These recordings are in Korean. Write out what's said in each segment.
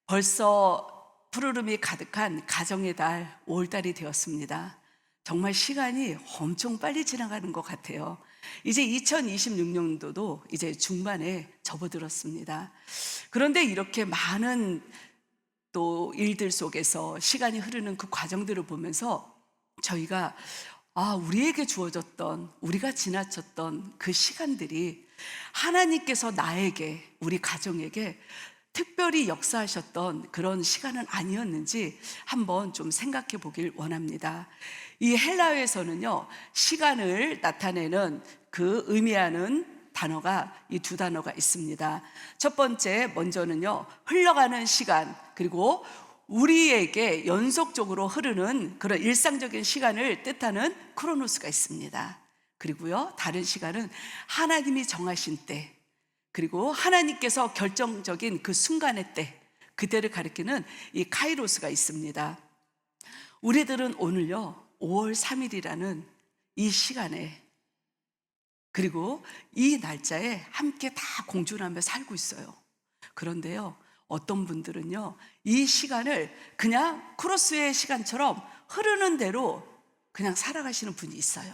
벌써 푸르름이 가득한 가정의 달 5월달이 되었습니다. 정말 시간이 엄청 빨리 지나가는 것 같아요. 이제 2026년도도 이제 중반에 접어들었습니다. 그런데 이렇게 많은 또 일들 속에서 시간이 흐르는 그 과정들을 보면서 저희가 우리에게 주어졌던, 우리가 지나쳤던 그 시간들이 하나님께서 나에게, 우리 가정에게 특별히 역사하셨던 그런 시간은 아니었는지 한번 좀 생각해 보길 원합니다. 이 헬라어에서는요, 시간을 나타내는 그 의미하는 단어가 이 두 단어가 있습니다. 첫 번째, 먼저는요, 흘러가는 시간, 그리고 우리에게 연속적으로 흐르는 그런 일상적인 시간을 뜻하는 크로노스가 있습니다. 그리고요, 다른 시간은 하나님이 정하신 때, 그리고 하나님께서 결정적인 그 순간의 때, 그때를 가리키는 이 카이로스가 있습니다. 우리들은 오늘요, 5월 3일이라는 이 시간에, 그리고 이 날짜에 함께 다 공존하며 살고 있어요. 그런데요, 어떤 분들은요, 이 시간을 그냥 크로스의 시간처럼 흐르는 대로 그냥 살아가시는 분이 있어요.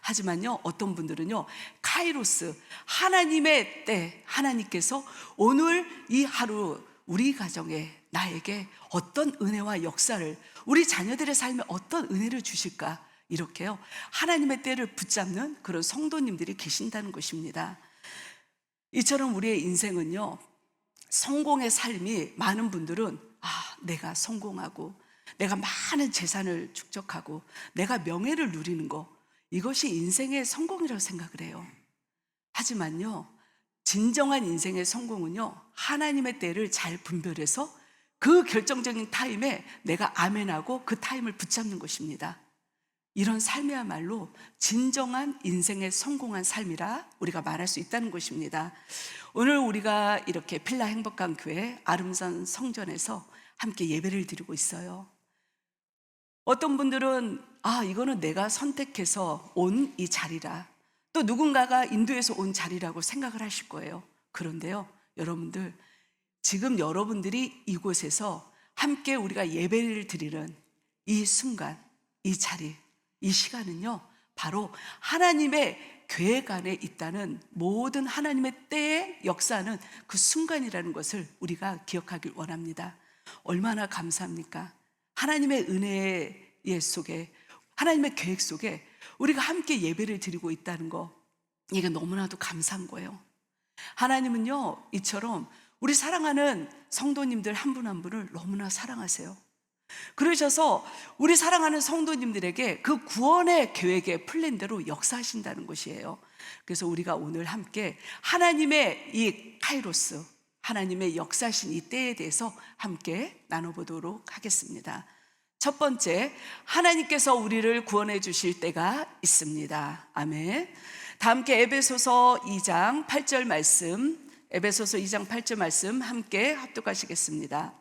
하지만요, 어떤 분들은요, 카이로스, 하나님의 때, 하나님께서 오늘 이 하루 우리 가정에, 나에게 어떤 은혜와 역사를, 우리 자녀들의 삶에 어떤 은혜를 주실까, 이렇게요, 하나님의 때를 붙잡는 그런 성도님들이 계신다는 것입니다. 이처럼 우리의 인생은요, 성공의 삶이, 많은 분들은 내가 성공하고 내가 많은 재산을 축적하고 내가 명예를 누리는 거, 이것이 인생의 성공이라고 생각을 해요. 하지만요, 진정한 인생의 성공은요, 하나님의 때를 잘 분별해서 그 결정적인 타임에 내가 아멘하고 그 타임을 붙잡는 것입니다. 이런 삶이야말로 진정한 인생의 성공한 삶이라 우리가 말할 수 있다는 것입니다. 오늘 우리가 이렇게 필라 행복한 교회 아름산 성전에서 함께 예배를 드리고 있어요. 어떤 분들은 이거는 내가 선택해서 온 이 자리라, 또 누군가가 인도해서 온 자리라고 생각을 하실 거예요. 그런데요, 여러분들, 지금 여러분들이 이곳에서 함께 우리가 예배를 드리는 이 순간, 이 자리, 이 시간은요, 바로 하나님의 계획 안에 있다는, 모든 하나님의 때에 역사하는 그 순간이라는 것을 우리가 기억하길 원합니다. 얼마나 감사합니까? 하나님의 은혜 속에, 하나님의 계획 속에 우리가 함께 예배를 드리고 있다는 거, 이게 너무나도 감사한 거예요. 하나님은요, 이처럼 우리 사랑하는 성도님들 한 분 한 분을 너무나 사랑하세요. 그러셔서 우리 사랑하는 성도님들에게 그 구원의 계획의 플랜대로 역사하신다는 것이에요. 그래서 우리가 오늘 함께 하나님의 이 카이로스, 하나님의 역사하신 이 때에 대해서 함께 나눠보도록 하겠습니다. 첫 번째, 하나님께서 우리를 구원해 주실 때가 있습니다. 아멘. 다 함께 에베소서 2장 8절 말씀, 에베소서 2장 8절 말씀 함께 합독하시겠습니다.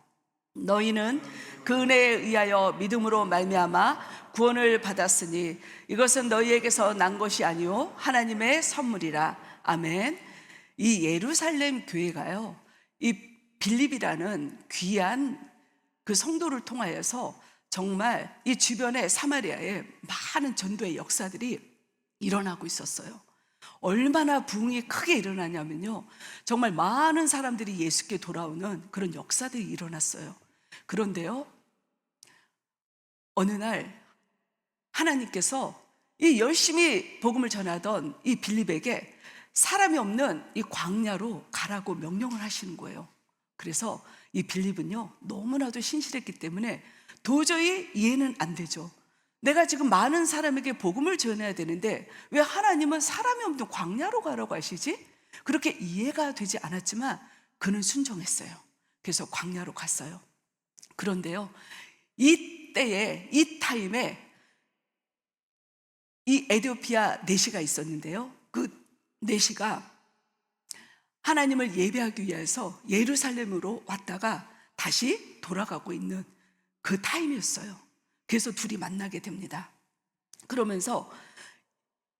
너희는 그 은혜에 의하여 믿음으로 말미암아 구원을 받았으니 이것은 너희에게서 난 것이 아니요 하나님의 선물이라. 아멘. 이 예루살렘 교회가요, 이 빌립이라는 귀한 그 성도를 통하여서 정말 이 주변의 사마리아에 많은 전도의 역사들이 일어나고 있었어요. 얼마나 부흥이 크게 일어나냐면요, 정말 많은 사람들이 예수께 돌아오는 그런 역사들이 일어났어요. 그런데요, 어느 날 하나님께서 이 열심히 복음을 전하던 이 빌립에게 사람이 없는 이 광야로 가라고 명령을 하시는 거예요. 그래서 이 빌립은요, 너무나도 신실했기 때문에 도저히 이해는 안 되죠. 내가 지금 많은 사람에게 복음을 전해야 되는데 왜 하나님은 사람이 없는 광야로 가라고 하시지? 그렇게 이해가 되지 않았지만 그는 순종했어요. 그래서 광야로 갔어요. 그런데요, 이 때에, 이 타임에 이 에디오피아 내시가 있었는데요, 그 내시가 하나님을 예배하기 위해서 예루살렘으로 왔다가 다시 돌아가고 있는 그 타임이었어요. 그래서 둘이 만나게 됩니다. 그러면서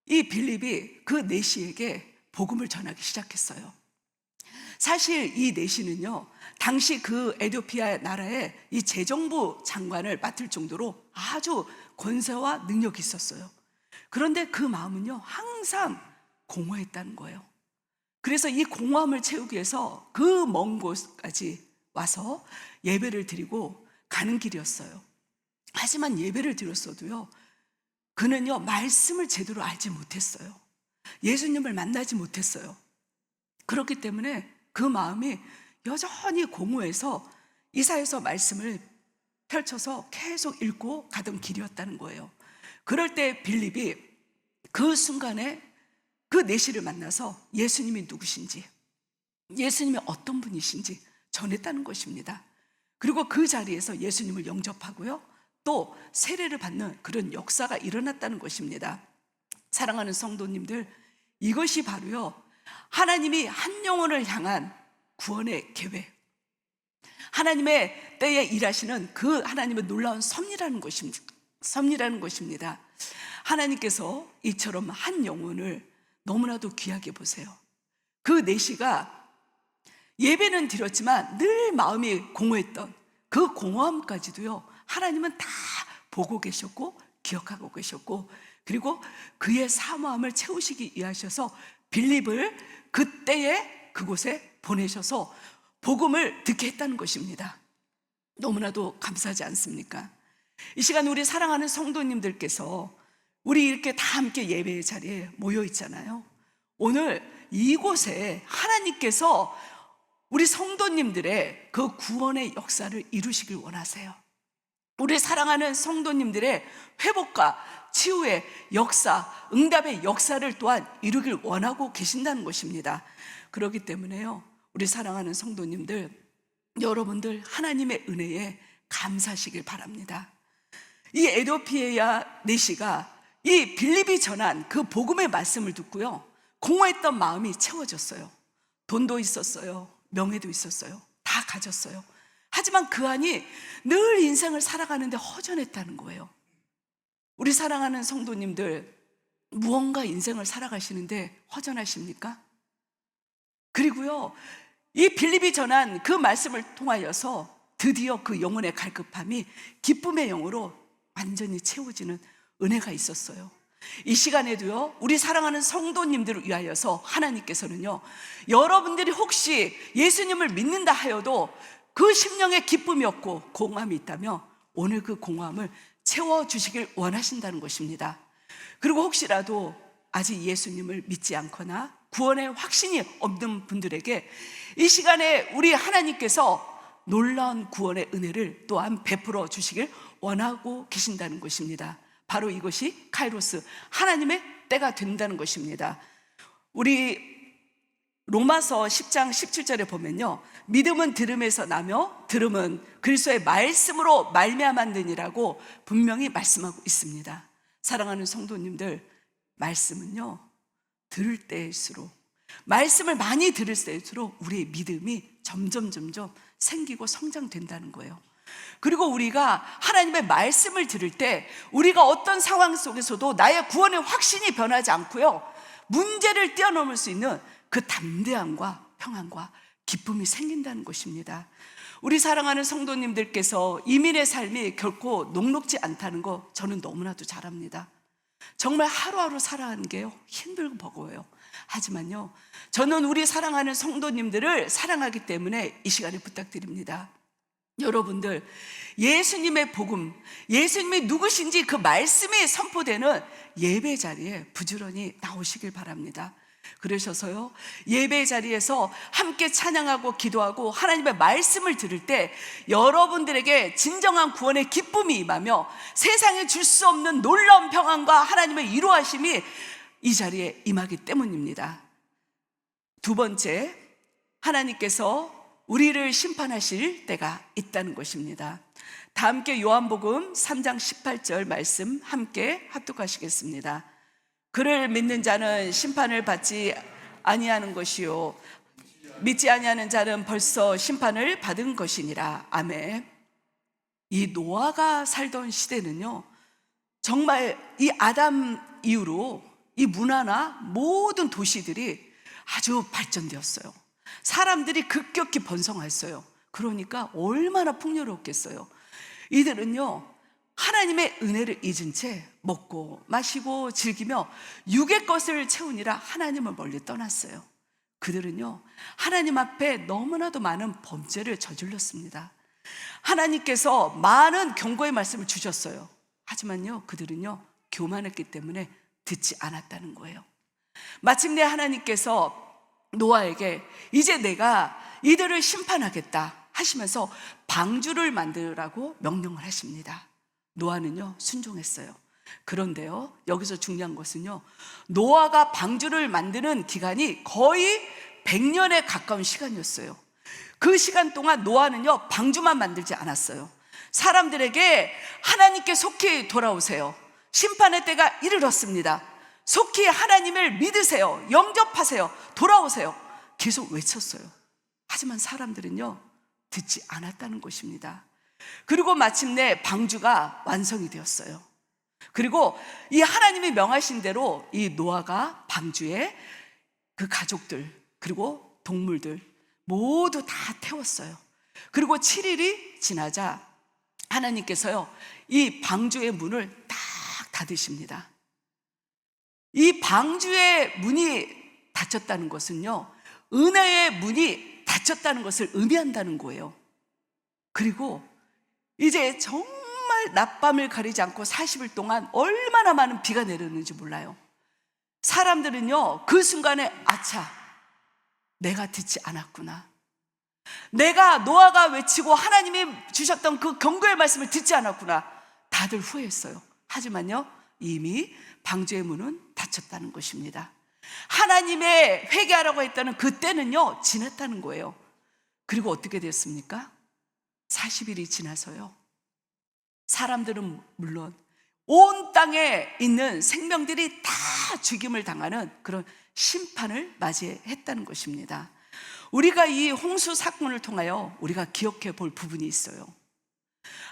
이 빌립이 그 내시에게 복음을 전하기 시작했어요. 사실 이 내시는요, 당시 그 에티오피아 나라의 이 재정부 장관을 맡을 정도로 아주 권세와 능력이 있었어요. 그런데 그 마음은요, 항상 공허했다는 거예요. 그래서 이 공허함을 채우기 위해서 그 먼 곳까지 와서 예배를 드리고 가는 길이었어요. 하지만 예배를 드렸어도요, 그는요, 말씀을 제대로 알지 못했어요. 예수님을 만나지 못했어요. 그렇기 때문에 그 마음이 여전히 공허해서 이사야서 말씀을 펼쳐서 계속 읽고 가던 길이었다는 거예요. 그럴 때 빌립이 그 순간에 그 내시를 만나서 예수님이 누구신지, 예수님이 어떤 분이신지 전했다는 것입니다. 그리고 그 자리에서 예수님을 영접하고요, 또 세례를 받는 그런 역사가 일어났다는 것입니다. 사랑하는 성도님들, 이것이 바로요, 하나님이 한 영혼을 향한 구원의 계획, 하나님의 때에 일하시는 그 하나님의 놀라운 섭리라는 것입니다. 하나님께서 이처럼 한 영혼을 너무나도 귀하게 보세요. 그 내시가 예배는 드렸지만 늘 마음이 공허했던 그 공허함까지도요, 하나님은 다 보고 계셨고 기억하고 계셨고, 그리고 그의 사모함을 채우시기 위하셔서 빌립을 그때에 그곳에 보내셔서 복음을 듣게 했다는 것입니다. 너무나도 감사하지 않습니까? 이 시간 우리 사랑하는 성도님들께서 우리 이렇게 다 함께 예배의 자리에 모여 있잖아요. 오늘 이곳에 하나님께서 우리 성도님들의 그 구원의 역사를 이루시길 원하세요. 우리 사랑하는 성도님들의 회복과 치유의 역사, 응답의 역사를 또한 이루길 원하고 계신다는 것입니다. 그렇기 때문에요, 우리 사랑하는 성도님들, 여러분들 하나님의 은혜에 감사하시길 바랍니다. 이 에티오피아 내시가 이 빌립이 전한 그 복음의 말씀을 듣고요, 공허했던 마음이 채워졌어요. 돈도 있었어요, 명예도 있었어요, 다 가졌어요. 하지만 그 안이 늘 인생을 살아가는데 허전했다는 거예요. 우리 사랑하는 성도님들, 무언가 인생을 살아가시는데 허전하십니까? 그리고요, 이 빌립이 전한 그 말씀을 통하여서 드디어 그 영혼의 갈급함이 기쁨의 영으로 완전히 채워지는 은혜가 있었어요. 이 시간에도요, 우리 사랑하는 성도님들을 위하여서 하나님께서는요, 여러분들이 혹시 예수님을 믿는다 하여도 그 심령에 기쁨이 없고 공허함이 있다면 오늘 그 공허함을 채워주시길 원하신다는 것입니다. 그리고 혹시라도 아직 예수님을 믿지 않거나 구원의 확신이 없는 분들에게 이 시간에 우리 하나님께서 놀라운 구원의 은혜를 또한 베풀어 주시길 원하고 계신다는 것입니다. 바로 이것이 카이로스, 하나님의 때가 된다는 것입니다. 우리 로마서 10장 17절에 보면요, 믿음은 들음에서 나며 들음은 그리스도의 말씀으로 말미암았느니라고 분명히 말씀하고 있습니다. 사랑하는 성도님들, 말씀은요, 들을 때일수록, 말씀을 많이 들을 때일수록 우리의 믿음이 점점 생기고 성장된다는 거예요. 그리고 우리가 하나님의 말씀을 들을 때 우리가 어떤 상황 속에서도 나의 구원의 확신이 변하지 않고요, 문제를 뛰어넘을 수 있는 그 담대함과 평안과 기쁨이 생긴다는 것입니다. 우리 사랑하는 성도님들께서 이민의 삶이 결코 녹록지 않다는 거 저는 너무나도 잘 압니다. 정말 하루하루 살아가는 게요, 힘들고 버거워요. 하지만요, 저는 우리 사랑하는 성도님들을 사랑하기 때문에 이 시간에 부탁드립니다. 여러분들, 예수님의 복음, 예수님이 누구신지 그 말씀이 선포되는 예배 자리에 부지런히 나오시길 바랍니다. 그러셔서요, 예배 자리에서 함께 찬양하고 기도하고 하나님의 말씀을 들을 때 여러분들에게 진정한 구원의 기쁨이 임하며 세상에 줄 수 없는 놀라운 평안과 하나님의 이루하심이 이 자리에 임하기 때문입니다. 두 번째, 하나님께서 우리를 심판하실 때가 있다는 것입니다. 다 함께 요한복음 3장 18절 말씀 함께 합독하시겠습니다. 그를 믿는 자는 심판을 받지 아니하는 것이요 믿지 아니하는 자는 벌써 심판을 받은 것이니라. 아멘. 이 노아가 살던 시대는요, 정말 이 아담 이후로 이 문화나 모든 도시들이 아주 발전되었어요. 사람들이 급격히 번성했어요. 그러니까 얼마나 풍요롭겠어요. 이들은요, 하나님의 은혜를 잊은 채 먹고 마시고 즐기며 육의 것을 채우니라 하나님을 멀리 떠났어요. 그들은요, 하나님 앞에 너무나도 많은 범죄를 저질렀습니다. 하나님께서 많은 경고의 말씀을 주셨어요. 하지만요, 그들은요, 교만했기 때문에 듣지 않았다는 거예요. 마침내 하나님께서 노아에게 이제 내가 이들을 심판하겠다 하시면서 방주를 만들라고 명령을 하십니다. 노아는요, 순종했어요. 그런데요, 여기서 중요한 것은요, 노아가 방주를 만드는 기간이 거의 100년에 가까운 시간이었어요. 그 시간 동안 노아는요, 방주만 만들지 않았어요. 사람들에게 하나님께 속히 돌아오세요. 심판의 때가 이르렀습니다. 속히 하나님을 믿으세요. 영접하세요. 돌아오세요. 계속 외쳤어요. 하지만 사람들은요, 듣지 않았다는 것입니다. 그리고 마침내 방주가 완성이 되었어요. 그리고 이 하나님이 명하신 대로 이 노아가 방주에 그 가족들 그리고 동물들 모두 다 태웠어요. 그리고 7일이 지나자 하나님께서요, 이 방주의 문을 딱 닫으십니다. 이 방주의 문이 닫혔다는 것은요, 은혜의 문이 닫혔다는 것을 의미한다는 거예요. 그리고 이제 정말 낮밤을 가리지 않고 40일 동안 얼마나 많은 비가 내렸는지 몰라요. 사람들은요, 그 순간에 아차, 내가 듣지 않았구나. 내가 노아가 외치고 하나님이 주셨던 그 경고의 말씀을 듣지 않았구나. 다들 후회했어요. 하지만요, 이미 방주의 문은 닫혔다는 것입니다. 하나님의 회개하라고 했다는 그때는요, 지났다는 거예요. 그리고 어떻게 됐습니까? 40일이 지나서요, 사람들은 물론 온 땅에 있는 생명들이 다 죽임을 당하는 그런 심판을 맞이했다는 것입니다. 우리가 이 홍수 사건을 통하여 우리가 기억해 볼 부분이 있어요.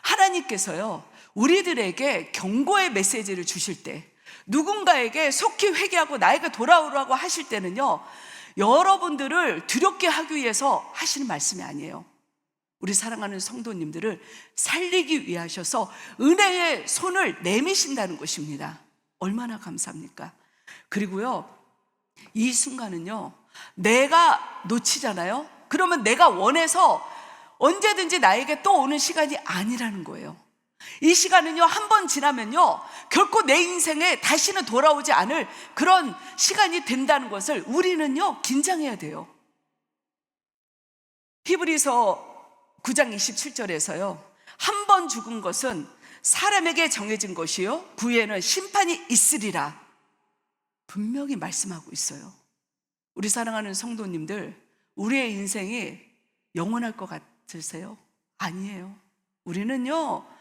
하나님께서요, 우리들에게 경고의 메시지를 주실 때, 누군가에게 속히 회개하고 나에게 돌아오라고 하실 때는요, 여러분들을 두렵게 하기 위해서 하시는 말씀이 아니에요. 우리 사랑하는 성도님들을 살리기 위하셔서 은혜의 손을 내미신다는 것입니다. 얼마나 감사합니까? 그리고요, 이 순간은요, 내가 놓치잖아요. 그러면 내가 원해서 언제든지 나에게 또 오는 시간이 아니라는 거예요. 이 시간은요, 한 번 지나면요, 결코 내 인생에 다시는 돌아오지 않을 그런 시간이 된다는 것을 우리는요, 긴장해야 돼요. 히브리서 9장 27절에서요, 한 번 죽은 것은 사람에게 정해진 것이요, 그 후에는 심판이 있으리라 분명히 말씀하고 있어요. 우리 사랑하는 성도님들, 우리의 인생이 영원할 것 같으세요? 아니에요. 우리는요,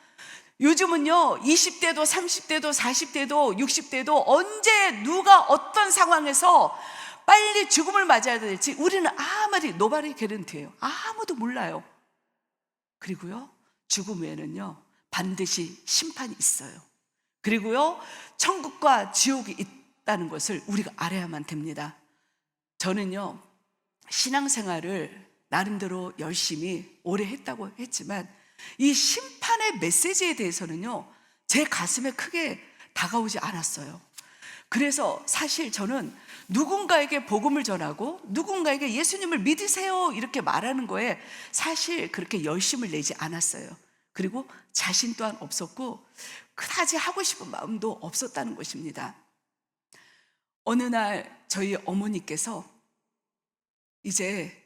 요즘은요, 20대도 30대도 40대도 60대도 언제 누가 어떤 상황에서 빨리 죽음을 맞아야 될지 우리는 아무리 노바리 게런티예요. 아무도 몰라요. 그리고요, 죽음 후에는요, 반드시 심판이 있어요. 그리고요, 천국과 지옥이 있다는 것을 우리가 알아야만 됩니다. 저는요, 신앙생활을 나름대로 열심히 오래 했다고 했지만 이 심판의 메시지에 대해서는요, 제 가슴에 크게 다가오지 않았어요. 그래서 사실 저는 누군가에게 복음을 전하고 누군가에게 예수님을 믿으세요 이렇게 말하는 거에 사실 그렇게 열심을 내지 않았어요. 그리고 자신 또한 없었고 그다지 하고 싶은 마음도 없었다는 것입니다. 어느 날 저희 어머니께서 이제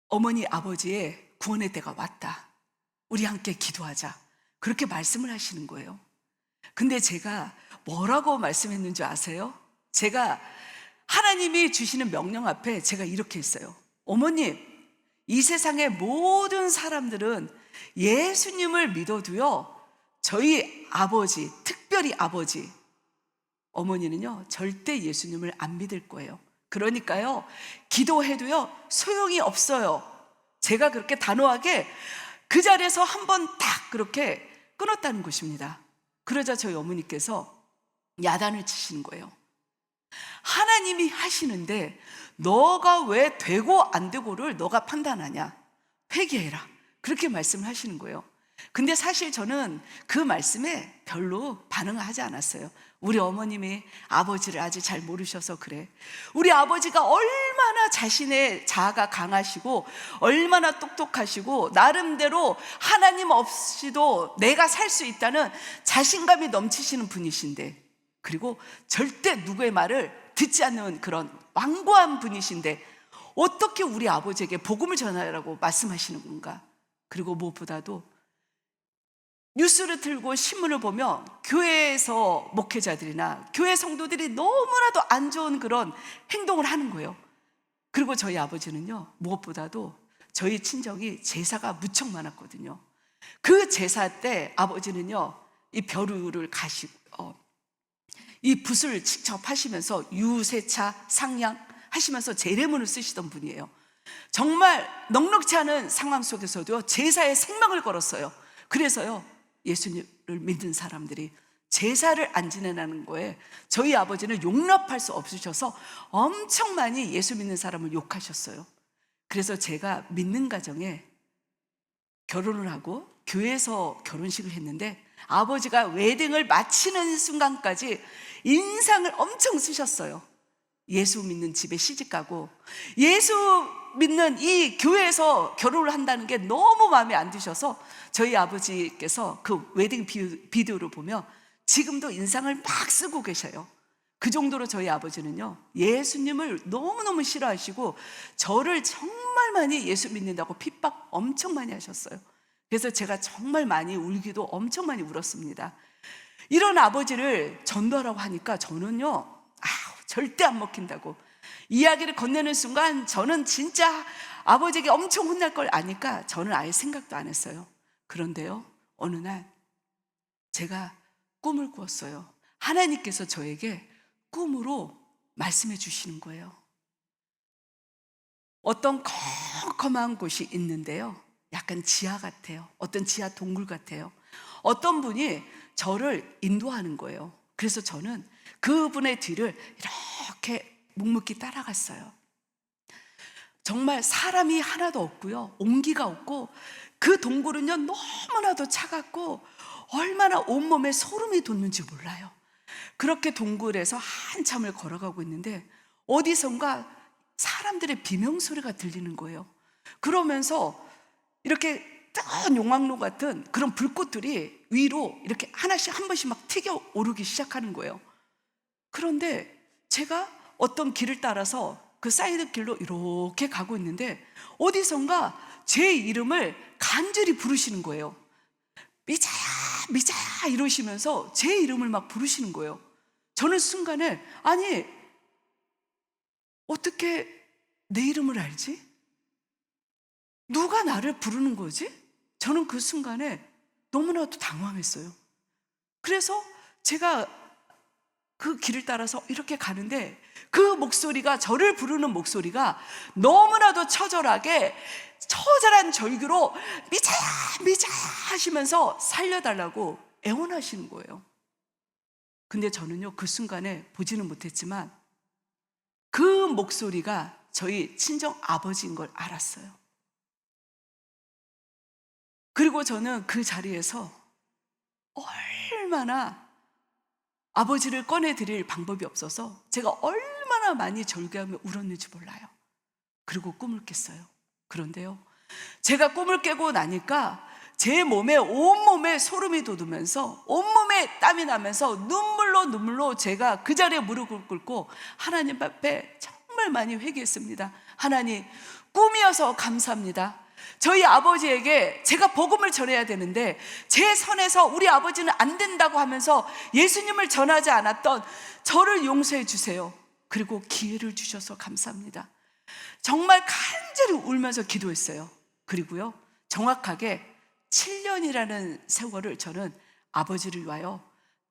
어머니 아버지의 구원의 때가 왔다, 우리 함께 기도하자, 그렇게 말씀을 하시는 거예요. 근데 제가 뭐라고 말씀했는 줄 아세요? 제가 하나님이 주시는 명령 앞에 제가 이렇게 했어요. 어머님, 이 세상의 모든 사람들은 예수님을 믿어도요, 저희 아버지, 특별히 아버지, 어머니는요, 절대 예수님을 안 믿을 거예요. 그러니까요, 기도해도요, 소용이 없어요. 제가 그렇게 단호하게 그 자리에서 한번 딱 그렇게 끊었다는 것입니다. 그러자 저희 어머니께서 야단을 치시는 거예요. 하나님이 하시는데 너가 왜 되고 안 되고를 너가 판단하냐? 회개해라. 그렇게 말씀을 하시는 거예요. 근데 사실 저는 그 말씀에 별로 반응을 하지 않았어요. 우리 어머님이 아버지를 아직 잘 모르셔서 그래. 우리 아버지가 얼마나 자신의 자아가 강하시고 얼마나 똑똑하시고 나름대로 하나님 없이도 내가 살 수 있다는 자신감이 넘치시는 분이신데, 그리고 절대 누구의 말을 듣지 않는 그런 완고한 분이신데 어떻게 우리 아버지에게 복음을 전하라고 말씀하시는 건가? 그리고 무엇보다도 뉴스를 틀고 신문을 보면 교회에서 목회자들이나 교회 성도들이 너무나도 안 좋은 그런 행동을 하는 거예요. 그리고 저희 아버지는요, 무엇보다도 저희 친정이 제사가 무척 많았거든요. 그 제사 때 아버지는요, 이 벼루를 가시고 이 붓을 직접 하시면서 유세차 상냥 하시면서 제례문을 쓰시던 분이에요. 정말 넉넉지 않은 상황 속에서도 제사에 생명을 걸었어요. 그래서요, 예수님을 믿는 사람들이 제사를 안 지내는 거에 저희 아버지는 용납할 수 없으셔서 엄청 많이 예수 믿는 사람을 욕하셨어요. 그래서 제가 믿는 가정에 결혼을 하고 교회에서 결혼식을 했는데 아버지가 웨딩을 마치는 순간까지 인상을 엄청 쓰셨어요. 예수 믿는 집에 시집가고 예수 믿는 이 교회에서 결혼을 한다는 게 너무 마음에 안 드셔서 저희 아버지께서 그 웨딩 비디오를 보면 지금도 인상을 막 쓰고 계셔요. 그 정도로 저희 아버지는요, 예수님을 너무너무 싫어하시고 저를 정말 많이 예수 믿는다고 핍박 엄청 많이 하셨어요. 그래서 제가 정말 많이 울기도 엄청 많이 울었습니다. 이런 아버지를 전도하라고 하니까 저는요, 절대 안 먹힌다고 이야기를 건네는 순간 저는 진짜 아버지에게 엄청 혼날 걸 아니까 저는 아예 생각도 안 했어요. 그런데요, 어느 날 제가 꿈을 꾸었어요. 하나님께서 저에게 꿈으로 말씀해 주시는 거예요. 어떤 컴컴한 곳이 있는데요, 약간 지하 같아요. 어떤 지하 동굴 같아요. 어떤 분이 저를 인도하는 거예요. 그래서 저는 그분의 뒤를 이렇게 묵묵히 따라갔어요. 정말 사람이 하나도 없고요, 온기가 없고 그 동굴은요 너무나도 차갑고 얼마나 온몸에 소름이 돋는지 몰라요. 그렇게 동굴에서 한참을 걸어가고 있는데 어디선가 사람들의 비명소리가 들리는 거예요. 그러면서 이렇게 뜨거운 용광로 같은 그런 불꽃들이 위로 이렇게 하나씩 한 번씩 막 튀겨 오르기 시작하는 거예요. 그런데 제가 어떤 길을 따라서 그 사이드 길로 이렇게 가고 있는데 어디선가 제 이름을 간절히 부르시는 거예요. 미자야, 미자야 이러시면서 제 이름을 막 부르시는 거예요. 저는 순간에 아니 어떻게 내 이름을 알지? 누가 나를 부르는 거지? 저는 그 순간에 너무나도 당황했어요. 그래서 제가 그 길을 따라서 이렇게 가는데 그 목소리가, 저를 부르는 목소리가 너무나도 처절하게 처절한 절규로 미자야 미자야 하시면서 살려달라고 애원하시는 거예요. 근데 저는요 그 순간에 보지는 못했지만 그 목소리가 저희 친정 아버지인 걸 알았어요. 그리고 저는 그 자리에서 얼마나 아버지를 꺼내드릴 방법이 없어서 제가 얼마나 많이 절규하며 울었는지 몰라요. 그리고 꿈을 깼어요. 그런데요, 제가 꿈을 깨고 나니까 제 몸에 온몸에 소름이 돋으면서 온몸에 땀이 나면서 눈물로 제가 그 자리에 무릎을 꿇고 하나님 앞에 정말 많이 회개했습니다. 하나님, 꿈이어서 감사합니다. 저희 아버지에게 제가 복음을 전해야 되는데 제 선에서 우리 아버지는 안 된다고 하면서 예수님을 전하지 않았던 저를 용서해 주세요. 그리고 기회를 주셔서 감사합니다. 정말 간절히 울면서 기도했어요. 그리고요, 정확하게 7년이라는 세월을 저는 아버지를 위하여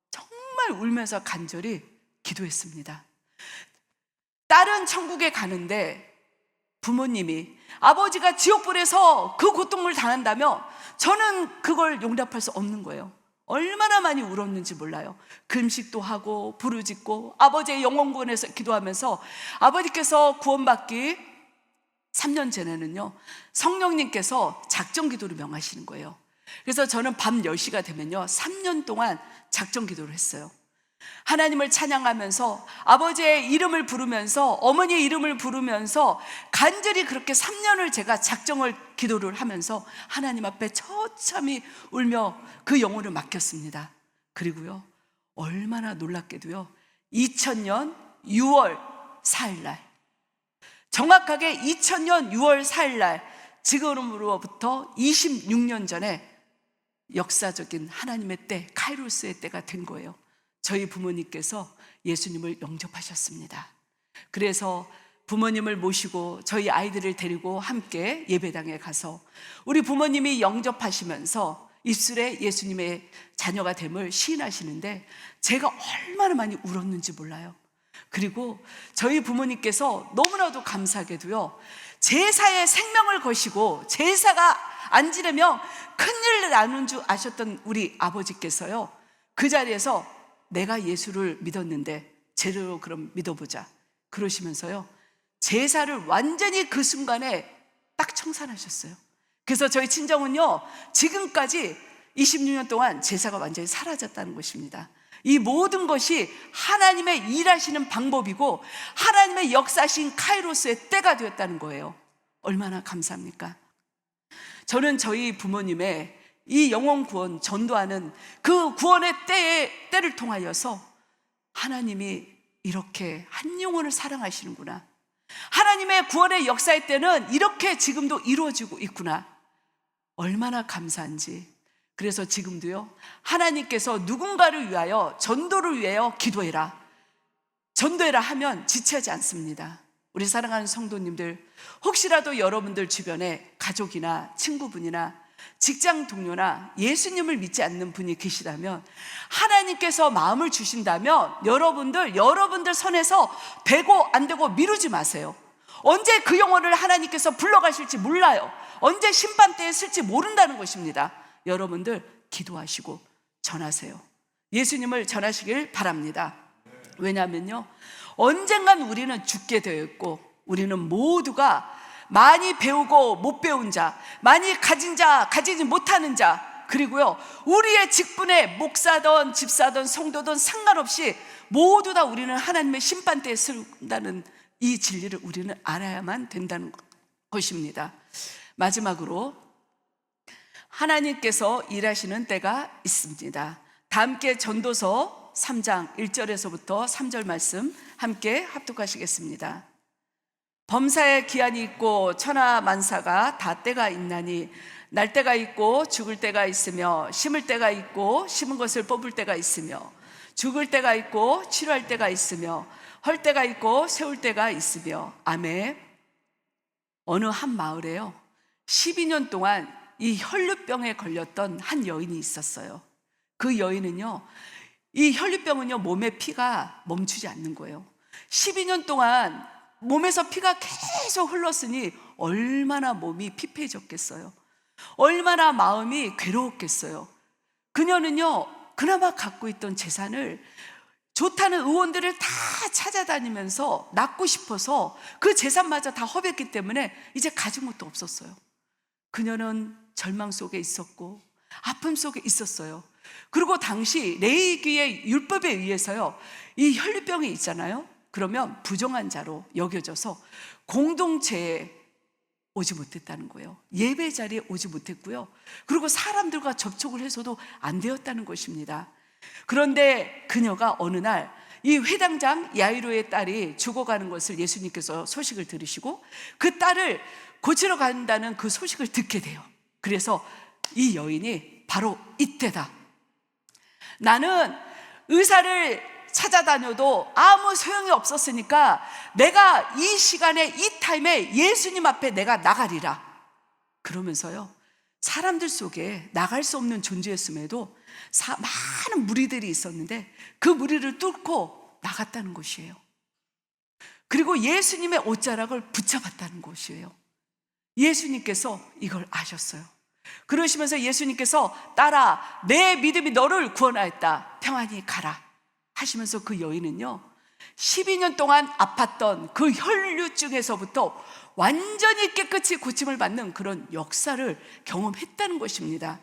정말 울면서 간절히 기도했습니다. 딸은 천국에 가는데 부모님이 아버지가 지옥불에서 그 고통을 당한다며 저는 그걸 용납할 수 없는 거예요. 얼마나 많이 울었는지 몰라요. 금식도 하고 부르짖고 아버지의 영혼구원에서 기도하면서 아버지께서 구원받기 3년 전에는요, 성령님께서 작정 기도를 명하시는 거예요. 그래서 저는 밤 10시가 되면요, 3년 동안 작정 기도를 했어요. 하나님을 찬양하면서, 아버지의 이름을 부르면서, 어머니의 이름을 부르면서 간절히 그렇게 3년을 제가 작정을 기도를 하면서 하나님 앞에 처참히 울며 그 영혼을 맡겼습니다. 그리고요, 얼마나 놀랍게도요, 2000년 6월 4일날, 정확하게 2000년 6월 4일날, 지금으로부터 26년 전에 역사적인 하나님의 때, 카이로스의 때가 된 거예요. 저희 부모님께서 예수님을 영접하셨습니다. 그래서 부모님을 모시고 저희 아이들을 데리고 함께 예배당에 가서 우리 부모님이 영접하시면서 입술에 예수님의 자녀가 됨을 시인하시는데, 제가 얼마나 많이 울었는지 몰라요. 그리고 저희 부모님께서 너무나도 감사하게도요, 제사에 생명을 거시고 제사가 안 지르면 큰일 나는 줄 아셨던 우리 아버지께서요, 그 자리에서 내가 예수를 믿었는데 제대로 그럼 믿어보자 그러시면서요, 제사를 완전히 그 순간에 딱 청산하셨어요. 그래서 저희 친정은요, 지금까지 26년 동안 제사가 완전히 사라졌다는 것입니다. 이 모든 것이 하나님의 일하시는 방법이고 하나님의 역사신 카이로스의 때가 되었다는 거예요. 얼마나 감사합니까? 저는 저희 부모님의 이 영혼 구원, 전도하는 그 구원의 때를 통하여서 하나님이 이렇게 한 영혼을 사랑하시는구나, 하나님의 구원의 역사의 때는 이렇게 지금도 이루어지고 있구나, 얼마나 감사한지. 그래서 지금도요, 하나님께서 누군가를 위하여, 전도를 위하여 기도해라, 전도해라 하면 지체하지 않습니다. 우리 사랑하는 성도님들, 혹시라도 여러분들 주변에 가족이나 친구분이나 직장 동료나 예수님을 믿지 않는 분이 계시다면, 하나님께서 마음을 주신다면 여러분들 선에서 되고 안 되고 미루지 마세요. 언제 그 영혼을 하나님께서 불러가실지 몰라요. 언제 심판대에 쓸지 모른다는 것입니다. 여러분들 기도하시고 전하세요. 예수님을 전하시길 바랍니다. 왜냐하면요, 언젠간 우리는 죽게 되어 있고, 우리는 모두가 많이 배우고 못 배운 자, 많이 가진 자, 가지지 못하는 자, 그리고요, 우리의 직분에 목사든 집사든 성도든 상관없이 모두 다 우리는 하나님의 심판대에 쓴다는 이 진리를 우리는 알아야만 된다는 것입니다. 마지막으로, 하나님께서 일하시는 때가 있습니다. 다 함께 전도서 3장 1절에서부터 3절 말씀 함께 합독하시겠습니다. 범사에 기한이 있고 천하 만사가 다 때가 있나니, 날 때가 있고 죽을 때가 있으며, 심을 때가 있고 심은 것을 뽑을 때가 있으며, 죽을 때가 있고 치료할 때가 있으며, 헐 때가 있고 세울 때가 있으며. 아멘. 어느 한 마을에요, 12년 동안 이 혈루병에 걸렸던 한 여인이 있었어요. 그 여인은요, 이 혈루병은요, 몸에 피가 멈추지 않는 거예요. 12년 동안 몸에서 피가 계속 흘렀으니 얼마나 몸이 피폐해졌겠어요. 얼마나 마음이 괴로웠겠어요. 그녀는요, 그나마 갖고 있던 재산을 좋다는 의원들을 다 찾아다니면서 낳고 싶어서 그 재산마저 다 허비했기 때문에 이제 가진 것도 없었어요. 그녀는 절망 속에 있었고 아픔 속에 있었어요. 그리고 당시 레위기의 율법에 의해서요, 이 혈루병이 있잖아요. 그러면 부정한 자로 여겨져서 공동체에 오지 못했다는 거예요. 예배 자리에 오지 못했고요. 그리고 사람들과 접촉을 해서도 안 되었다는 것입니다. 그런데 그녀가 어느 날 이 회당장 야이로의 딸이 죽어가는 것을 예수님께서 소식을 들으시고 그 딸을 고치러 간다는 그 소식을 듣게 돼요. 그래서 이 여인이 바로 이때다. 나는 의사를 찾아다녀도 아무 소용이 없었으니까 내가 이 시간에, 이 타임에 예수님 앞에 내가 나가리라. 그러면서요, 사람들 속에 나갈 수 없는 존재였음에도 많은 무리들이 있었는데 그 무리를 뚫고 나갔다는 것이에요. 그리고 예수님의 옷자락을 붙잡았다는 것이에요. 예수님께서 이걸 아셨어요. 그러시면서 예수님께서 딸아, 내 믿음이 너를 구원하였다, 평안히 가라 하시면서 그 여인은요, 12년 동안 아팠던 그 혈류증에서부터 완전히 깨끗이 고침을 받는 그런 역사를 경험했다는 것입니다.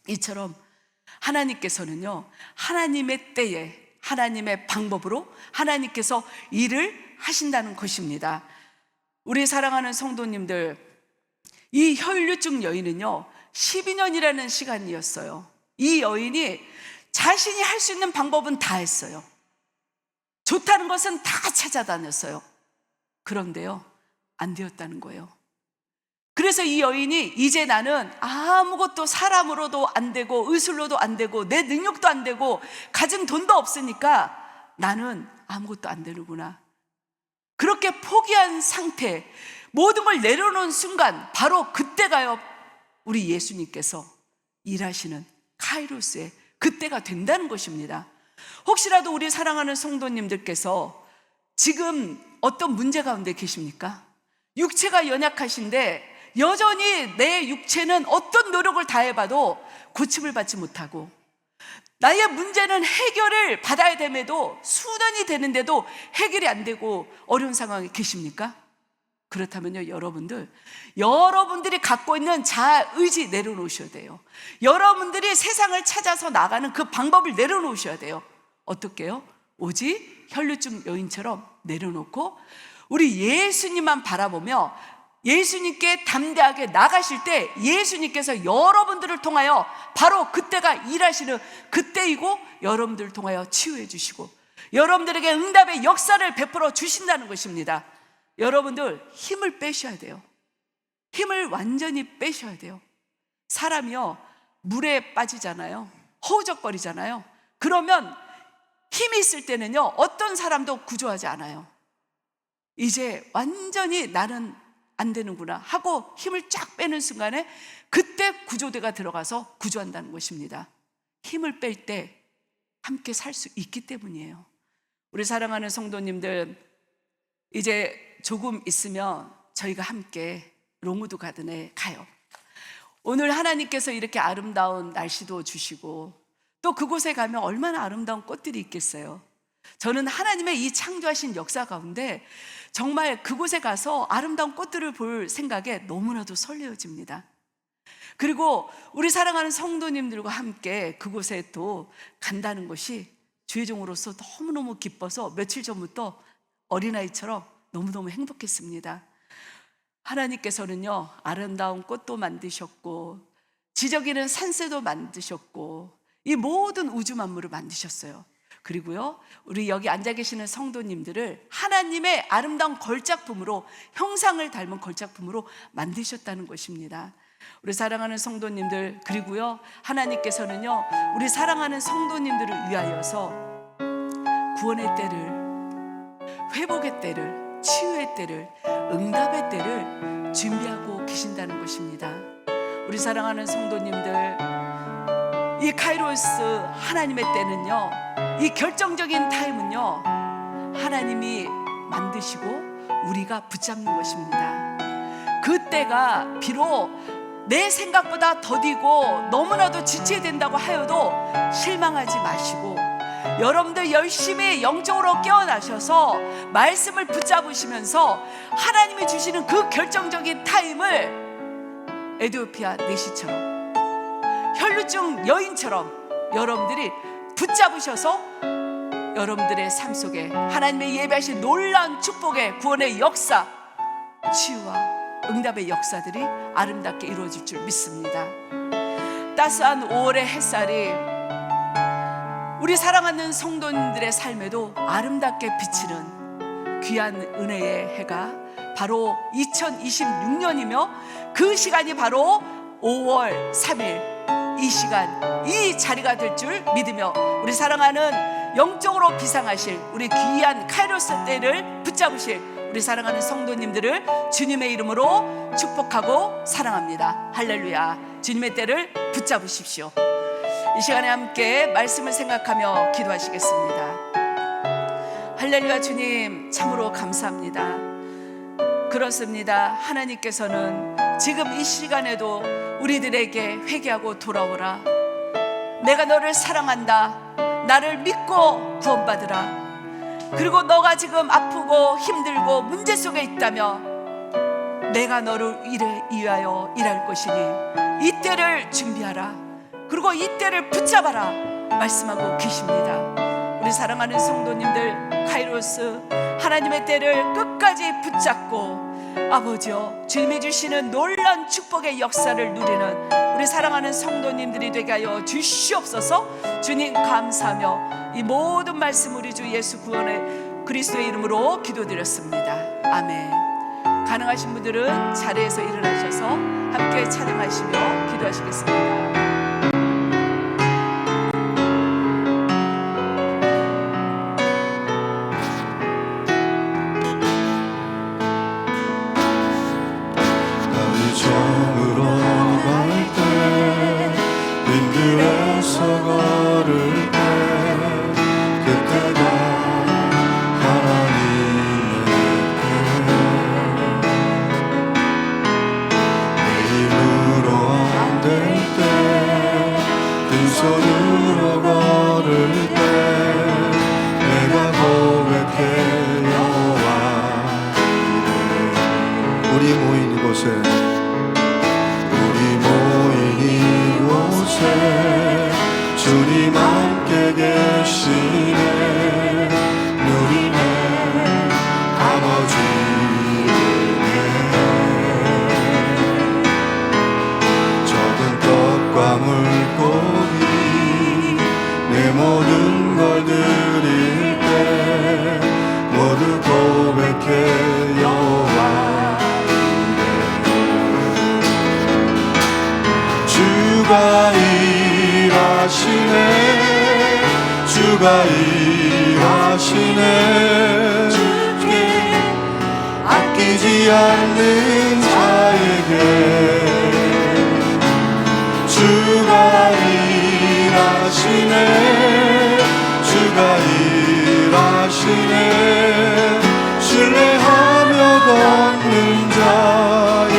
이처럼 하나님께서는요, 하나님의 때에 하나님의 방법으로 하나님께서 일을 하신다는 것입니다. 우리 사랑하는 성도님들, 이 혈류증 여인은요 12년이라는 시간이었어요. 이 여인이 자신이 할 수 있는 방법은 다 했어요. 좋다는 것은 다 찾아다녔어요. 그런데요 안 되었다는 거예요. 그래서 이 여인이 이제 나는 아무것도 사람으로도 안 되고 의술로도 안 되고 내 능력도 안 되고 가진 돈도 없으니까 나는 아무것도 안 되는구나, 그렇게 포기한 상태, 모든 걸 내려놓은 순간 바로 그때가요 우리 예수님께서 일하시는 카이로스의 그때가 된다는 것입니다. 혹시라도 우리 사랑하는 성도님들께서 지금 어떤 문제 가운데 계십니까? 육체가 연약하신데 여전히 내 육체는 어떤 노력을 다해봐도 고침을 받지 못하고, 나의 문제는 해결을 받아야 됨에도 수년이 되는데도 해결이 안 되고 어려운 상황에 계십니까? 그렇다면요 여러분들이 갖고 있는 자아의지 내려놓으셔야 돼요. 여러분들이 세상을 찾아서 나가는 그 방법을 내려놓으셔야 돼요. 어떻게 해요? 오직 혈류증 여인처럼 내려놓고 우리 예수님만 바라보며 예수님께 담대하게 나가실 때 예수님께서 여러분들을 통하여 바로 그때가 일하시는 그때이고, 여러분들을 통하여 치유해 주시고 여러분들에게 응답의 역사를 베풀어 주신다는 것입니다. 여러분들 힘을 빼셔야 돼요. 힘을 완전히 빼셔야 돼요. 사람이요 물에 빠지잖아요. 허우적거리잖아요. 그러면 힘이 있을 때는요 어떤 사람도 구조하지 않아요. 이제 완전히 나는 안 되는구나 하고 힘을 쫙 빼는 순간에 그때 구조대가 들어가서 구조한다는 것입니다. 힘을 뺄 때 함께 살 수 있기 때문이에요. 우리 사랑하는 성도님들, 이제 조금 있으면 저희가 함께 롱우드 가든에 가요. 오늘 하나님께서 이렇게 아름다운 날씨도 주시고 또 그곳에 가면 얼마나 아름다운 꽃들이 있겠어요. 저는 하나님의 이 창조하신 역사 가운데 정말 그곳에 가서 아름다운 꽃들을 볼 생각에 너무나도 설레어집니다. 그리고 우리 사랑하는 성도님들과 함께 그곳에 또 간다는 것이 주의 종으로서 너무너무 기뻐서 며칠 전부터 어린아이처럼 너무너무 행복했습니다. 하나님께서는요 아름다운 꽃도 만드셨고 지저귀는 산새도 만드셨고 이 모든 우주 만물을 만드셨어요. 그리고요 우리 여기 앉아 계시는 성도님들을 하나님의 아름다운 걸작품으로, 형상을 닮은 걸작품으로 만드셨다는 것입니다. 우리 사랑하는 성도님들, 그리고요 하나님께서는요 우리 사랑하는 성도님들을 위하여서 구원의 때를, 회복의 때를, 치유의 때를, 응답의 때를 준비하고 계신다는 것입니다. 우리 사랑하는 성도님들, 이 카이로스 하나님의 때는요, 이 결정적인 타임은요 하나님이 만드시고 우리가 붙잡는 것입니다. 그 때가 비록 내 생각보다 더디고 너무나도 지쳐야 된다고 하여도 실망하지 마시고 여러분들 열심히 영적으로 깨어나셔서 말씀을 붙잡으시면서 하나님이 주시는 그 결정적인 타임을 에티오피아 내시처럼, 혈류증 여인처럼 여러분들이 붙잡으셔서 여러분들의 삶 속에 하나님의 예배하신 놀라운 축복의 구원의 역사, 치유와 응답의 역사들이 아름답게 이루어질 줄 믿습니다. 따스한 5월의 햇살이 우리 사랑하는 성도님들의 삶에도 아름답게 비치는 귀한 은혜의 해가 바로 2026년이며 그 시간이 바로 5월 3일 이 시간, 이 자리가 될 줄 믿으며 우리 사랑하는 영적으로 비상하실 우리 귀한 카이로스 때를 붙잡으실 우리 사랑하는 성도님들을 주님의 이름으로 축복하고 사랑합니다. 할렐루야. 주님의 때를 붙잡으십시오. 이 시간에 함께 말씀을 생각하며 기도하시겠습니다. 할렐루야. 주님 참으로 감사합니다. 그렇습니다. 하나님께서는 지금 이 시간에도 우리들에게 회개하고 돌아오라, 내가 너를 사랑한다, 나를 믿고 구원받으라, 그리고 너가 지금 아프고 힘들고 문제 속에 있다며 내가 너를 위하여 일할 것이니 이 때를 준비하라. 그리고 이 때를 붙잡아라 말씀하고 계십니다. 우리 사랑하는 성도님들, 카이로스 하나님의 때를 끝까지 붙잡고 아버지여 주님이 주시는 놀라운 축복의 역사를 누리는 우리 사랑하는 성도님들이 되게 하여 주시옵소서. 주님 감사하며 이 모든 말씀 우리 주 예수 구원의 그리스도의 이름으로 기도드렸습니다. 아멘. 가능하신 분들은 자리에서 일어나셔서 함께 찬양하시며 기도하시겠습니다. 점으로 갈 때 빈들에서 걸을 때 그때가 하나님의 때 내 힘으로 안 될 때 빈손으로 걸을 때 내가 고백해 여호와 우리 모인 이곳에 주님 함께 계시네. 누리네 아버지네. 적은 떡과 물고기 내 모든 걸 드릴 때 모두 고백해 여호와 주가 일하시네. 주가 일하시네. 주께 아끼지 않는 자에게 주가 일하시네. 주가 일하시네. 신뢰하며 걷는 자에게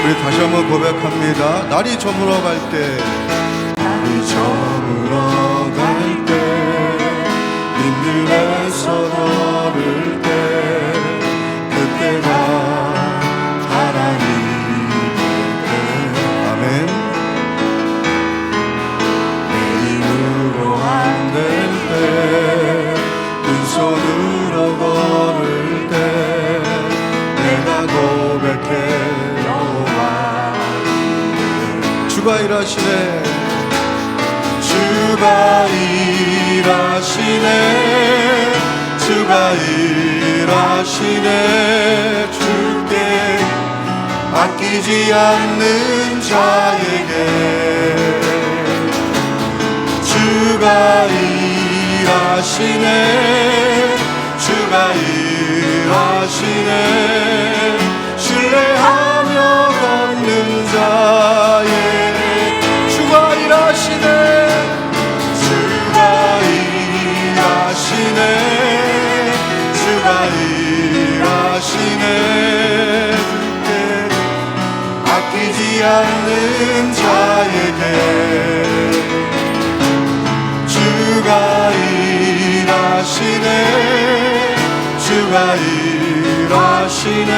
우리 다시 한번 고백합니다. 날이 저물어 갈 때 저물어 갈 때 빈들에서 걸을 때 그때가 하나님의 때 아멘. 내 힘으로 안 될 때 빈손으로 걸을 때 내가 고백해 여호와 주가 일하시네. 주가 일하시네. 주가 일하시네. 주께 아끼지 않는 자에게 주가 일하시네. 주가 일하시네. 신뢰하며 걷는 자에게 주가 일하시네. 주가 일하시네. 주께 아끼지 않는 자에게 주가 일하시네. 주가 일하시네.